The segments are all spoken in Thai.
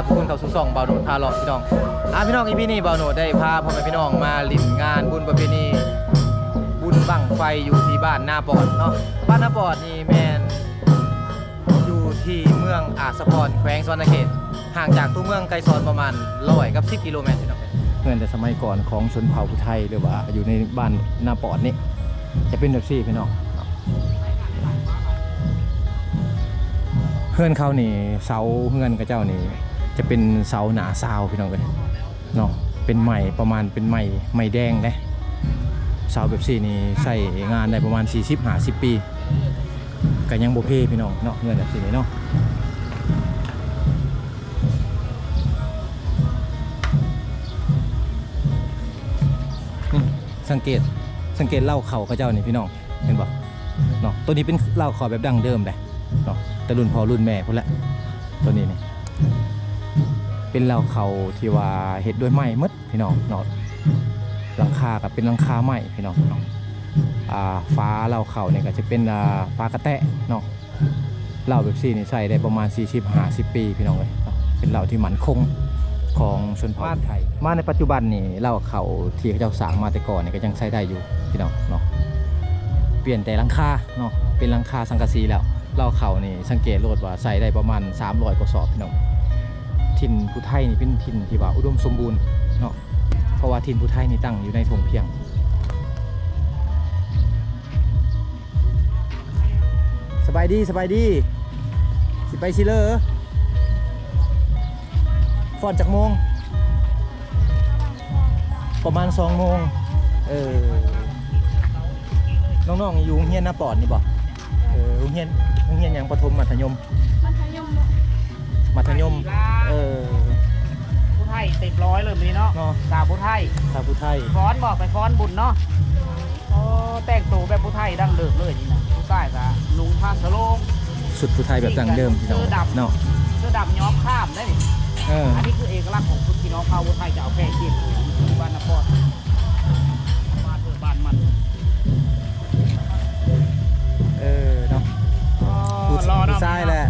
ทุกคนเข้าสู่ช่องบ่าวโหนดพาเลาะพี่น้องพี่น้องอีพีนี้บ่าวโหนดได้พาพ่อแม่พี่น้องมาลิ้นงานบุญประเพณีบุญบั้งไฟอยู่ที่บ้านนาปอดเนาะบ้านนาปอดนี่แม่นอยู่ที่เมืองอาสะพรแขวงสวรรณเขตห่างจากตัวเมืองไกลซอนประมาณ110 กิโลเมตรพี่น้องเงินแต่สมัยก่อนของชนเผ่าผู้ไทยหรือว่าอยู่ในบ้านนาปอดนี่จะเป็นแบบนี้พี่น้องเฮือนเขานี่เสาเฮือนกับเจ้านี่จะเป็นเสาหนาซาวพี่น้องเลยเนาะเป็นไม้ประมาณเป็นไม้แดงเลยเสาแบบนี้นี่ใส่งานได้ประมาณ40-50 ปีก็ยังโบเพพี่น้องเนาะเฮือนแบบนี้เนาะนี่สังเกตเหล้าเข่ากับเจ้านี่พี่น้องเห็นบ่เนาะตัวนี้เป็นเหล้าเข่าแบบดั้งเดิมเลยเนาะแต่รุ่นพ่อรุ่นแม่พุ่นละตัวนี้นี่เป็นเหล้าเข่าที่ว่าเฮ็ดด้วยไม้หมดพี่น้องเนาะหลังคากับเป็นหลังคาไม้พี่น้องเนาะฟ้าเหล้าเข่าเนี่ยก็จะเป็นฟ้ากระแตะเนาะเหล้าแบบนี้ใส่ได้ประมาณ40-50 ปีพี่น้องเลยเป็นเหล้าที่มั่นคงของชนเผ่าไทยมาในปัจจุบันนี่เหล้าเข่าที่เขาสร้างมาแต่ก่อนเนี่ยก็ยังใช้ได้อยู่พี่น้องเนาะเปลี่ยนแต่หลังคาเนาะเป็นหลังคาสังกะสีแล้วเหล้าเข่านี่สังเกตโลดว่าใส่ได้ประมาณ300 กว่าสอบพี่น้องถิ่นผู้ไทยนี่เป็นถิ่นที่ว่าอุดมสมบูรณ์เนาะเพราะว่าถิ่นผู้ไทยนี่ตั้งอยู่ในทงเพียงสบายดีสิไปซิเลอร์ฟอนจากโมงประมาณ2 โมงน้องๆอยู่โรงเรียนนาปอดนี่บ่โรงเรียนอย่างประถมมัธยมผู้ไทยติด100เลยมีเนาะสาวผู้ไทยฟ้อนบอกไปฟ้อนบุญเนาะแต่งตัวแบบผู้ไทยดั้งเดิมเลยนี่นะผู้ใต้ก็ลุงผ้าสโลงสุดผู้ไทยแบบดั้งเดิมพี่น้องเนาะเสื้อดำย้อมข้ามได้นี่อันนี้คือเอกลักษณ์ของพี่น้องชาวผู้ไทยจะเอาแพร่เกียรติบ้านนาปอดมาเปิดบ้านมันเนาะผู้ชายแหละ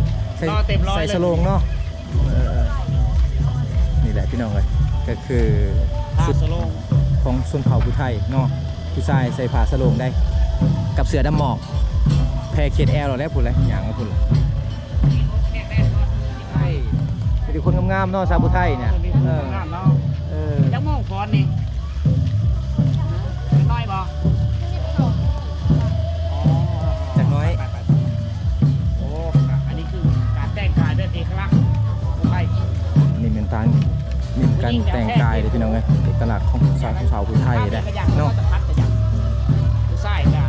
ใส่สโลงเนาะนี่แหละพี่น้องเลยก็คือสุดของชนเผ่าผู้ไทยเนาะผู้ชายใส่ผ้าสโลงได้กับเสื้อดำหมอกแพรเขียนแอลเราแล้วพูดเลยอย่างก็พูดเลยเป็นคนงามๆเนาะชาวผู้ไทยเนี่ยจังมองฟ้อนนี่น้อยบ่จากน้อยโอ้อันนี้คือการแต่งกายแบบเอกลักษณ์ผู้ไทยนี่เป็นการแต่งกายเลยพี่น้องเลยเอกลักษณ์ของชาวผู้ไทยได้เนาะผู้ชายจ้ะ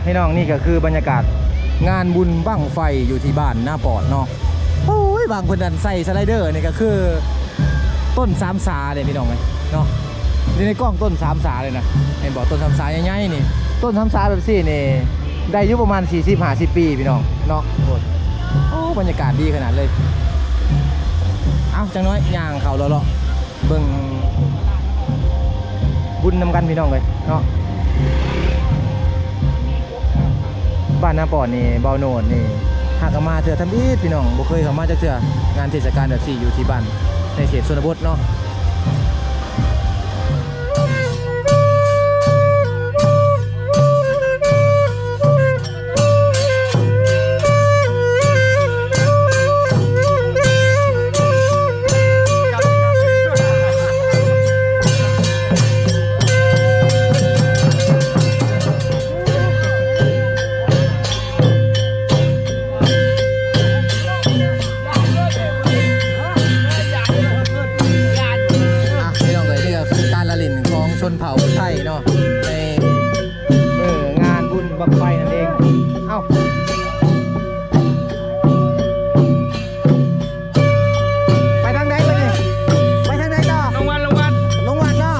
พี่น้องนี่ก็คือบรรยากาศงานบุญบั้งไฟอยู่ที่บ้านนาปอดเนาะโอ้ยบางคนดันใส่สไลเดอร์นี่ก็คือต้นสามสาเลยพี่น้องเลยเนาะนี่ในกล้องต้นสามสาเลยนะเห็นบอกต้นสามสาใหญ่ๆนี่ต้นสามสาแบบนี้นี่ได้อายุประมาณ40-50 ปีพี่น้องเนาะโอ้บรรยากาศดีขนาดเลยจังน้อยย่างเขาเลาะเบิ่งบุญนำกันพี่น้องเลยเนาะบ้านนาปอดนี่เบาโนดนี่หากมาเถื่อทำอีดพี่น้องบ่เคยเข้ามาจะเถื่องานเทศกาลแบบ4อยู่ที่บ้านในเขตชนบทเนาะชนเผ่าไทยเนาะในงานบุญบั้งไฟนั่นเองไปทางไหนไปทางไหนต่อลงวันเนาะ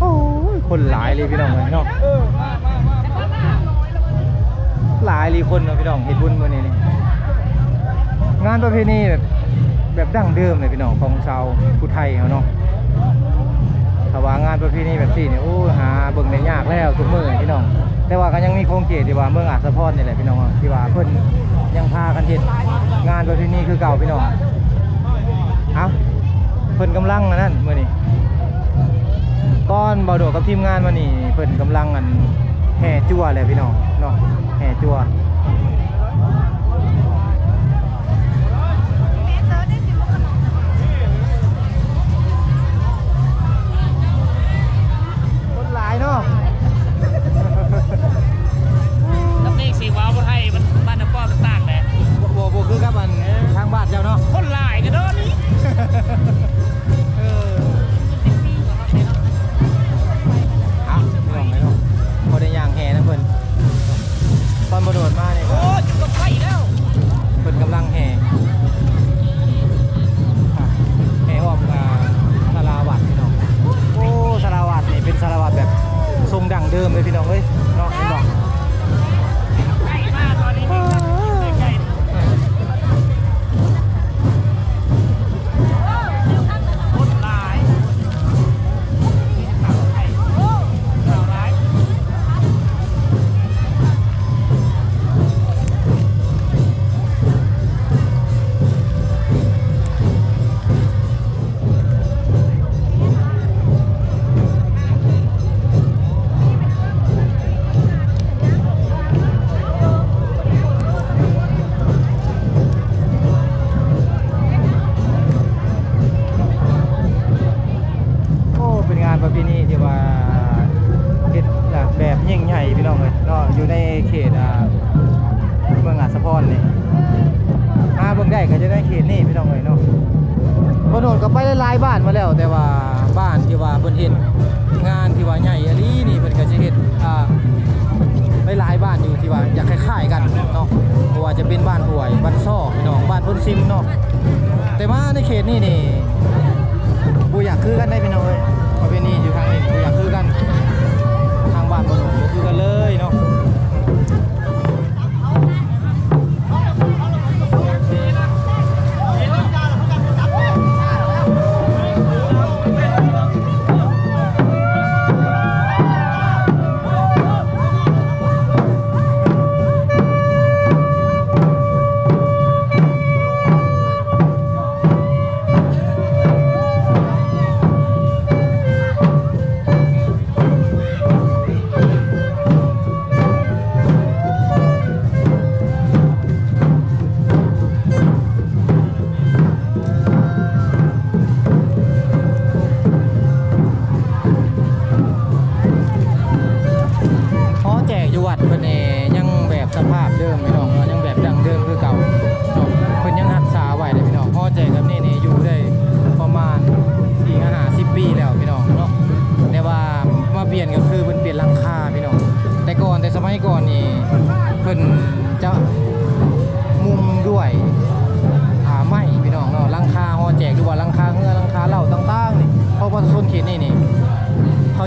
โอ้ยคนหลายเลยพี่น้องเนาะหลายเลยคนเนาะพี่น้องเห็นบุญวันนี้งานประเพณีแบบดั้งเดิมเลยพี่น้องของชาวผู้ไทยเขาเนาะถ้าว่างานประเพณีแบบนี้เนี่ยหาเบิ่งได้ยากแล้วทุกมื้อพี่น้องแต่ว่าก็ยังมีโครงเกียรติที่ว่าเมืองอาสะพรนี่แหละพี่น้องที่ว่าเพิ่น ยังพากันเฮ็ดงานประเพณีคือเก่าพี่น้องเอ้าเพิ่นกำลังอันนั้นมื้อนี้ตอนเบาโดดกับทีมงานมานี่เพิ่นกำลังอันแห่จั่วแหละพี่น้องเนาะแห่จั่วคนหลายเนาะ น้ำนี่สีว้าวบนไทยมันบ้านน้ำป้อมันต่างแหละ บ่คือกับอันทางบ้านเจ้าเนาะ คนหลายกันเด้อนี่ เอาพี่น้องเลยเนาะพอได้ย่างแห่นะเพิ่นตอนบ่โดดมาเนี่ย โอ้จุดรถไฟแล้ว เพิ่นกำลังแห่อ้อมสาราวัดพี่น้องโอ้สาราวัดนี่เป็นสาราวัดแบบทรงดั้งเดิมเลยพี่น้องเอ้ยเนาะเห็นบ่ ใกล้มากตอนนี้ใกล้คนหลายข่าวร้าย โอ้เป็นงานประเพณีที่ว่าเฮ็ดแบบยิ่งใหญ่พี่น้องเลยเนาะอยู่ในเขตเมืองอัศพรนี่มาเบิ่งได้ก็จะได้เขตนี้พี่น้องเลยเนาะบ่โดดก็ไปหลายๆบ้านมาแล้ว แต่ว่าบ้านที่ว่าเพิ่นเฮ็ดงานที่ว่าใหญ่อีหลีนี่เพิ่นก็สิเฮ็ดหลายๆบ้านอยู่ที่ว่าอยากคล้ายๆกันเนาะเพราะว่าจะเป็นบ้านห้วยบ้านซ้อพี่น้องบ้านพ้นซิมเนาะแต่มาในเขตนี้นี่บ่อยากคือกันได้พี่น้องเอ้ยประเพณีอยู่ทางนี้บ่อยากคือกันทางบ้านบ่คือกันเลยเนาะ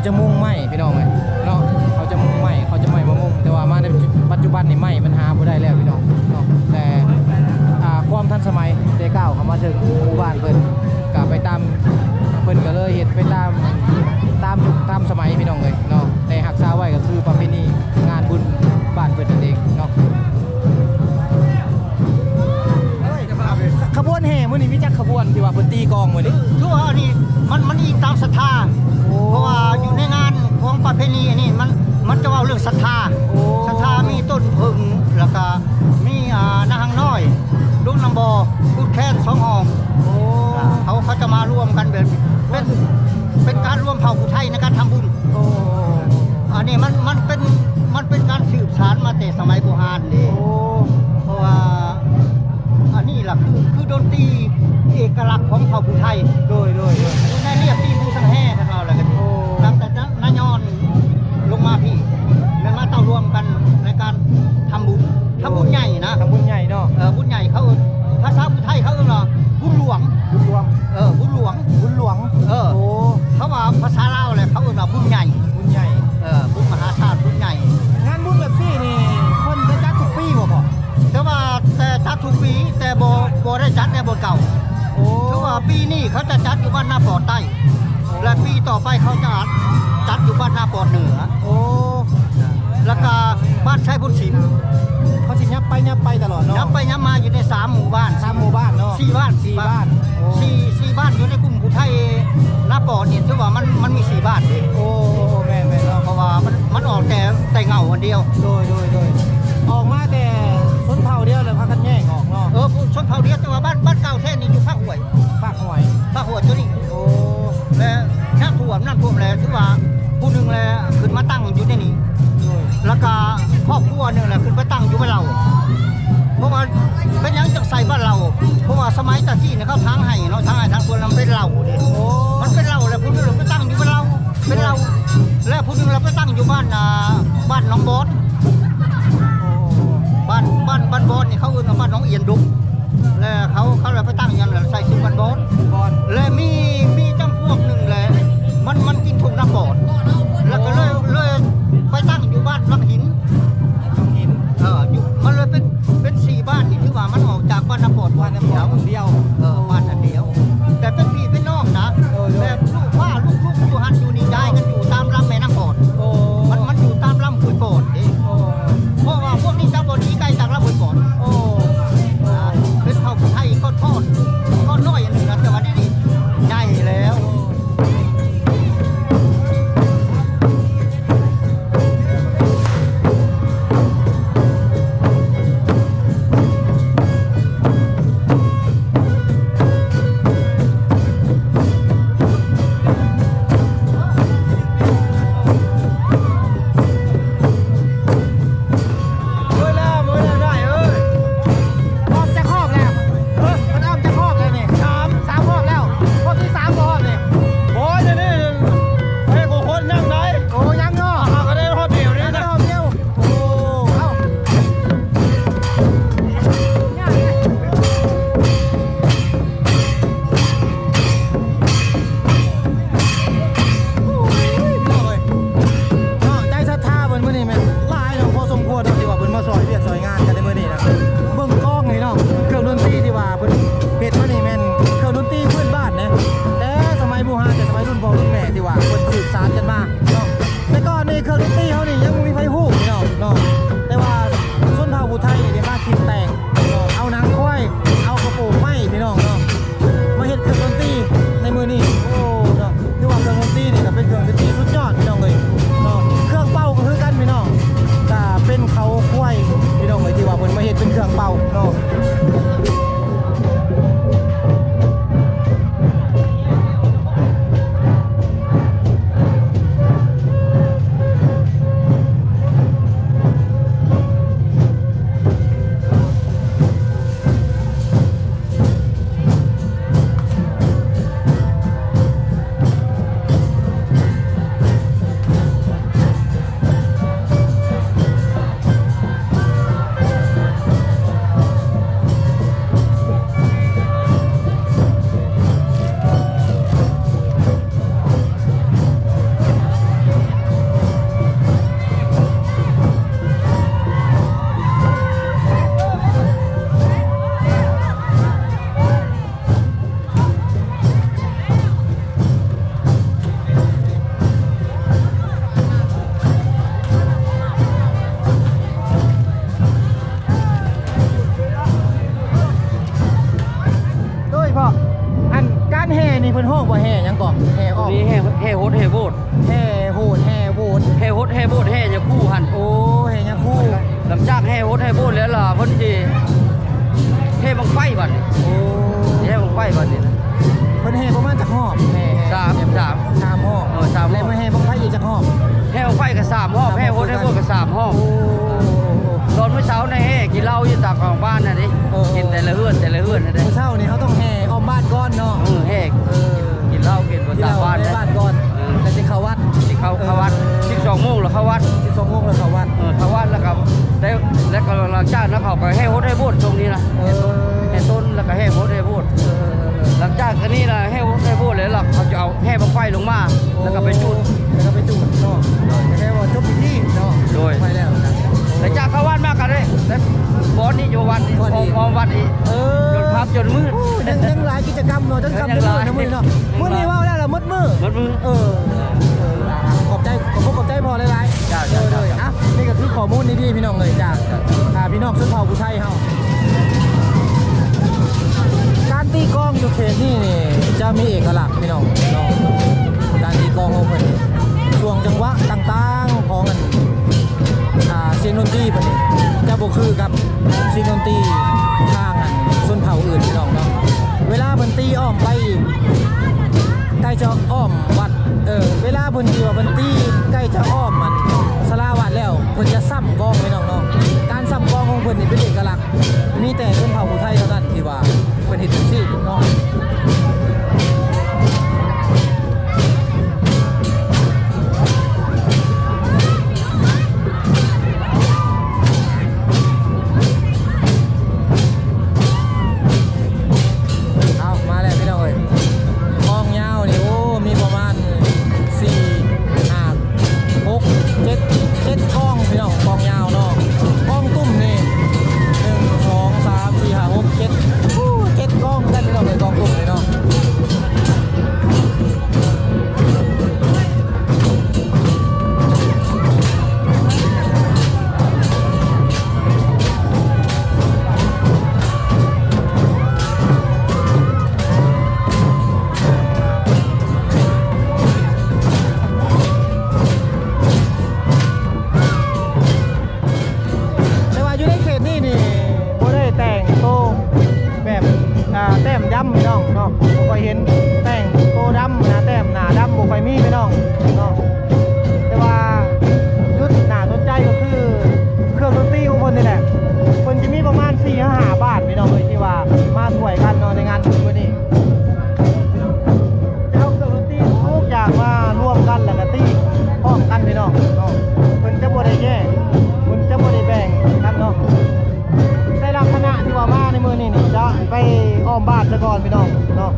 จะมุ่งไหมพี่น้องเลยเนาะเขาจะมุ่งไหมเขาจะไม่มามุ่งแต่ว่ามาในปัจจุบันนี่ไหมมันหาบ่ได้แล้วพี่น้องเนาะแต่ความทันสมัยได้ก้าวเข้ามาถึงหมู่บ้านเพิ่นก็ไปตามเพิ่นก็เลยเฮ็ดไปตามสมัยพี่น้องเลยเนาะแต่รักษาไว้ก็คือประเพณีงานบุญบ้านเพิ่นนั่นเองเนาะขบวนแห่มื้อนี้มีจักขบวนที่ว่าเพิ่นตีกลองมื้อนี้ ทั่วนี่มันอีกตามศรัทธาเพราะว่าอยู่ในงานของประเพณีนี่มันจะว่าเรื่องศรัทธาศรัทธามีต้นผึ่งแล้วก็มีนางน้อยลูกน้ำบอพูดแค่2ห้องเขาจะมารวมกันแบบเป็นการรวมเผ่าผู้ไทยในการทำบุญอันนี้มันเป็นการสืบสานมาแต่สมัยโบราณนี่เพราะว่าอันนี้แหละคือดนตรีเอกลักษณ์ของเผ่าผู้ไทยโดยในเรียกที่ผู้สังแห่กันเราอะไรกันตั้งแต่นายอนลงมาพี่แล้วมาเต่ารวมกันในการทำบุญใหญ่นะทำบุญใหญ่เนาะบุญใหญ่เขาภาษาผู้ไทยเขาเนาะบุญหลวงบุญหลวงบุญหลวงเขาว่าภาษาลาวอะไรเขาเนาะบุญใหญ่บุญใหญ่บุญมหาชาติบุญใหญ่งานบุญแบบนี้นี่คนจะจัดทุกปีบ่พอแต่จัดทุกปีแต่โบได้จัดในบนเก่าคือว่าปีนี้เขาจะจัดอยู่บ้านหน้าปอดใต้และปีต่อไปเขาจะจัดอยู่บ้านหน้าปอดเหนือ แล้วก็บ้านชัยพุทธศิลป์ เขาสิยับไปตลอดเนาะ ย้ำไปย้ำมาอยู่ใน3 หมู่บ้าน 3 หมู่บ้านเนาะ 4 บ้าน 4 บ้านโอ้ สี่บ้านอยู่ในกลุ่มผู้ไทยนาปอดเนี่ยถือว่ามันมี4 บ้านเอง โอ้แม่เนาะ เพราะว่ามันออกแต่เงาอันเดียว โดยออกมาแต่ชนเผ่าเดียวเลยพากันแย่งออกเนาะ ผู้ชนเผ่าเดียวแต่ว่าบ้านเก่าแท้นี่อยู่ภาคห้วย ภาคหวย ภาคห้วยตัวนี้ โอ้ และน้ำท่วมแล้วถือว่าผู้หนึงแลขึ้นมาตั้งอยู่ในนี้ โดย แล้วก็ครอบครัวหนึงแหละขึ้นมาตั้งอยู่บ้านเราเพราะว่าเป็นหยังจังใส่บ้านเราเพราะว่าสมัยตะกี้เนี่ยเขาทางให้เนาะทางให้ทางคนเราเป็นเราดิ โอ้ มันเป็นเราแหละผู้หนึงเราไปตั้งอยู่บ้านเราเป็นเราและผู้หนึงเราไปตั้งอยู่บ้านน้องบอสบ้านบอสนี่เขาเอิ้นว่าบ้านน้องเอียนดุกและเขาเลยไปตั้งอยันแหละใส่ชื่อบ้านบอส บอล และมีจำพวกหนึ่งแหละมันกินถุงน้ำบอดแล้วก็เลยไปตั้งอยู่บ้านลำหิน ต้องหิน อยู่มันเลยเป็น4 บ้านนี่ถือว่ามันออกจากบ้านน้ำบอด บ้านน้ำบอลคนเดียว บ้านอันเดียว แต่เป็นพี่เป็นน้องนะแบบลูกว่าลูกอยู่หันอยู่นี่ย้ายกันอยู่ตามลำแม่น้ำบอด โอ้ มันอยู่ตามลำคุยบอดเอง โอ้ เพราะว่าพวกนี้เจ้าบอดีใกล้จากลำคุยบอด โอ้ เป็นเผ่าไทยก็ทอดน้อยอันหนึ่งนะแต่ว่านี่ใหญ่แล้ว ออกจากครอบแล้วมันออกจากครอบแล้วนี่สามครอบแล้วครอบที่3ครอบนี่ โอ้ยนี่ให้กูคนนั่งได้ โอ้ยังเนาะ ก็ได้รอบเดียวนี่ ยัง นะ รอบเดียวโอ้เอ้าใจศรัทธาเพิ่นมื้อนี้แม่นหลายเนาะพอสมควรเนาะที่ว่าเพิ่นมาซอยเวียกซอยงานกันในมื้อนี้นะเบิ่งกล้องนี่เนาะเครื่องดนตรีที่ว่าเพิ่นเฮ็ดมานี่แม่นเครื่องดนตรีพื้นบ้านนะแต่สมัยโบราณแต่สมัยรุ่นพ่อรุ่นแม่ที่ว่าเพิ่นสืบสานกันมาเนาะแต่ก่อนนี่เครื่องดนตรีเฮานี่ยังบ่มีไผฮู้นี่เนาะแต่ว่าชนเผ่าผู้ไทยนี่ได้มาคิดแต่งเนาะเอาหนังควายเอากระโปรงไม้พี่น้องเนาะมาเฮ็ดเครื่องดนตรีในมื้อนี้โอ้เนาะคือว่าเครื่องดนตรีนี่ก็เป็นเครื่องดนตรีสุดยอดพี่น้องเอ้ยเนาะเครื่องเป่าก็คือกันพี่น้องก็เป็นเขาควายพี่น้องเอ้ยที่ว่าเพิ่นมาเฮ็ดเป็นเครื่องเป่าเนาะ นี่เพิ่นห้องว่าแห่หยังก่อนแห่ออก นี่แห่โฮดแห่โบด แห่โหดแห่โหด แห่โฮดแห่โบดแห่จะคู่หัน โอ้แห่หยังคู่ หลังจากแห่โฮดแห่โบดแล้วล่ะเพิ่นสิแห่บังไฟบัดนี้ โอ้ แห่บังไฟบัดนี้นะ เพิ่นแห่ประมาณจักหอบแห่ สาม สามหอบ สามหอบ แล้วมาแห่บังไฟอีกจักหอบ แห่บังไฟก็3ห้องแห่โฮดแห่โบดก็3ห้อง โอ้ ตอนเมื่อเช้าในแห่กินเหล้าอยู่ตากของบ้านน่ะดิ เออ กินแต่ละเฮือนน่ะดิ มื้อเช้านี่เขาต้องแห่อ้อมบ้านก่อนเนาะ แห่ เออ กินเหล้ากินบน ที่ ตาก เรา บ้าน ใน นะ บ้านก่อน เออ แล้วสิเข้าวัด ที่เข้าวัด12โมงแล้วเข้าวัด 12โมงแล้วเข้าวัด เข้าวัดแล้วก็ได้แล้วก็หลังจากนั้นเขาก็แห่โฮดแห่โบดตรงนี้นะ เออ แห่ต้นแล้วก็แห่โฮดแห่โบด เออ หลังจากนี้นะแห่โฮดแห่โบดเลยหรอกเขาจะเอาแห่บังไฟลงมาแล้วก็ไปจุด แล้วก็ไปจุดเนาะแค่ว่าจบพิธีเนาะ โดย ไปแล้วนะ หลังจากเข้าวัดมากันเลยแล้วบอสนี่อยู่วัดนี่ วัดนี่ มองวัดนี่ เออ จนพับจนมืด ยังหลายกิจกรรมเนาะจนกรรม ยั เดื ง อ หลาย ดนะมือเนาะมื้อนี้ว่าแล้วล่ะมืดมือ มืดมือ ขอบ ขอบใจพอหลายๆ จ้า เลยอ่ะนี่ก็คือข้อมูลดีๆพี่น้องเลยจากพี่น้องชนเผ่าผู้ไทยเฮาการตีกลองอยู่เขตนี่จะมีเอกลักษณ์พี่น้องเนาะการตีกลองของเพิ่นช่วงจังหวะต่างๆของเสียงดนตรีเพิ่นนี่จะบ่คือกับเสียงดนตรีทางชนเผ่าอื่นพี่น้องเนาะเวลาเพิ่นตีอ้อมไปใกล้จะอ้อมวัดเวลาเพิ่นที่ว่าเพิ่นตีใกล้จะอ้อมมันสลาวัดแล้วเพิ่นจะซ้ำกลองพี่น้องเนาะการซ้ำกลองของเพิ่นนี่เป็นเอกลักษณ์มีแต่ชนเผ่าผู้ไทยเท่านั้นที่ว่าเพิ่นเฮ็ดจังซี่เนาะแต้มดำพี่น้องเนาะบ่ค่อยเห็นแต่งโตดำนะแต้มหน้าดำบ่ค่อยมีพี่น้องเนาะแต่ว่าจุดน่าสนใจก็คือเครื่องดนตรีของเพิ่นนี่แหละเพิ่นจะมีประมาณ 4-5 บาทพี่น้องเลยที่ว่ามาช่วยกันเนาะในงานบุญมื้อนี้จะเอาเครื่องดนตรีทุกอย่างมารวมกันแล้วก็ตีพร้อมกันพี่น้องเนาะเพิ่นจะบ่ได้แยกเพิ่นจะบ่ได้แบ่งกันเนาะในลักษณะที่ว่ามาในมือนี่จะไปอ้อมบ้านซะก่อนพี่น้องเนาะ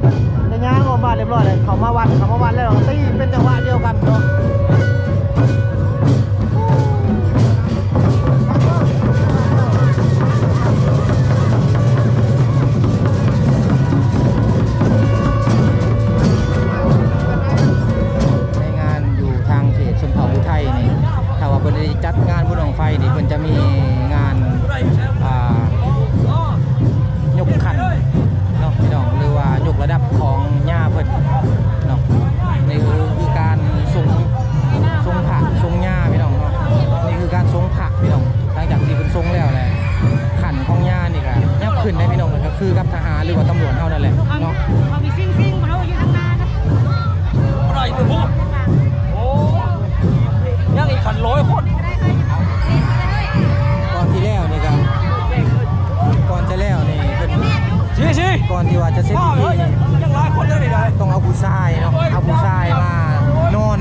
จะย่างอ้อมบ้านเรียบร้อยเลยเขามาวัดแล้วตีเป็นจังหวะเดียวกันเนาะในงานอยู่ทางเขตชนเผ่าผู้ไทยนี่ถ้าว่าเพิ่นจัดงานบุญบั้งไฟนี่เพิ่นจะมีงานยกขันเนาะพี่น้องหรือว่ายกระดับของย่าเพิ่นเนาะนี่คือการทรงผักทรงย่าพี่น้องเนาะนี่คือการทรงผักพี่น้องหลังจากที่เพิ่นทรงแล้วแหละขันของย่านี่ก็ยับขึ้นได้พี่น้องก็คือกับทหารหรือว่าตำรวจเฮานั่นแหละเนาะเขามีซิ่งมาเอาอยู่ข้างหน้าครับอะไรตัวพวกโอ้ยังอีกขัน100 คนก่อนที่แล้วนี่ก็ก่อนจะแล้วนี่เป็นก่อนที่ว่าจะเสร็จพิธีนี่ยังหลายคนเลยได้ต้องเอาผู้ชายเนาะเอาผู้ชายมานอน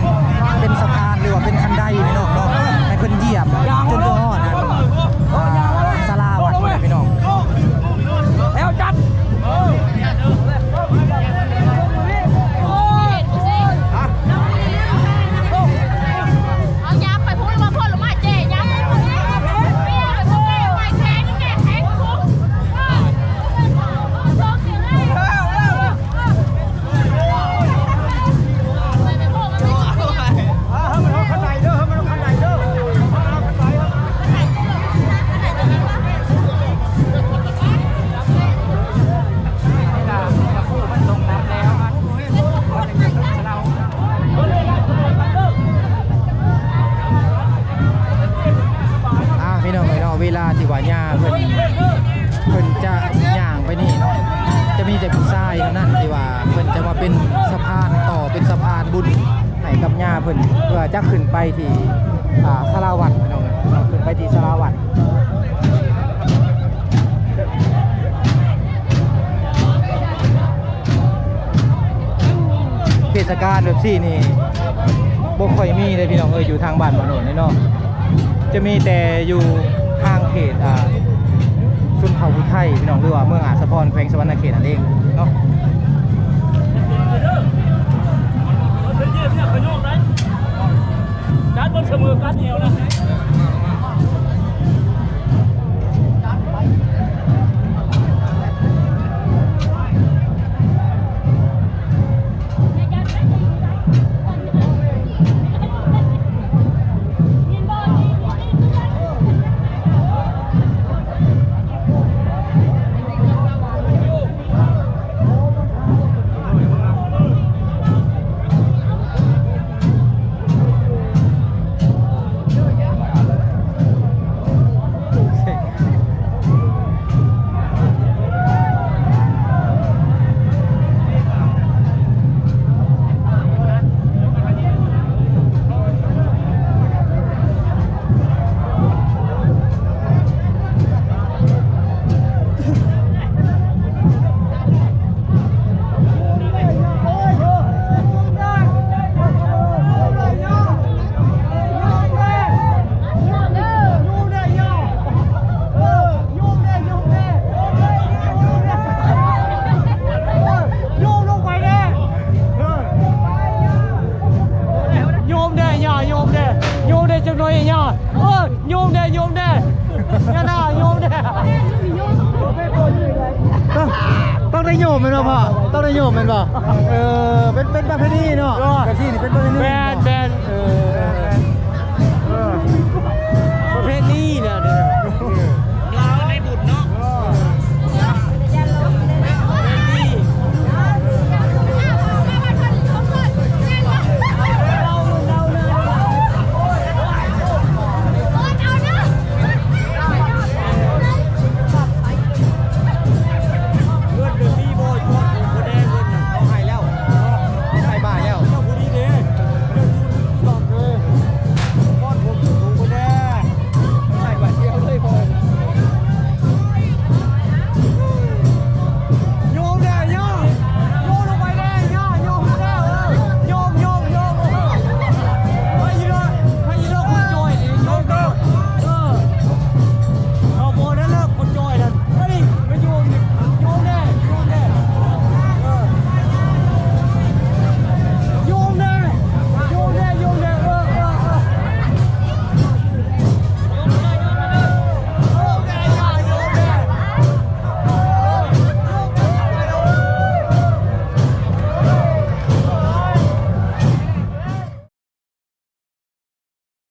เป็นสะพานหรือว่าเป็นคันไดพี่น้องเนาะให้เพิ่นเหยียบจนถึงฮอดนั่นศาลาวัดนี่พี่น้องแล้วจัดเอายาไปพูดมาพ่นหรือมาเจ๊ยาไปพูดไปแทงแกแทงคุกพี่น้องเวลาที่ว่าย่าเพิ่นจะย่างไปนี่เนาะจะมีแต่ผู้ชายเท่านั้นที่ว่าเพิ่นจะมาเป็นสะพานต่อเป็นสะพานบุญให้กับย่าเพิ่นเพื่อจะขึ้นไปที่ศาลาวัดพี่น้องขึ้นไปที่ศาลาวัดเทศกาลแบบซี่นี่บ่ค่อยมีเลยพี่น้องอยู่ทางบ้านบ่โน่นเนาะจะมีแต่อยู่ทางเขตชนเผ่าผู้ไทยพี่น้องหรือว่าเมืองอาสะพรแขวงสะวรรณเขตนั่นเองเนาะจัดบนเสมอกันเดียวนะ เด้โยมเด้เนี่ยน่าโยมเด้ ต้องได้โยมเป็นป่ะพ่อต้องได้โยมเป็นป่ะเป็นประเพณีเนาะกะที่นี่เป็นประเพณี แบน เออ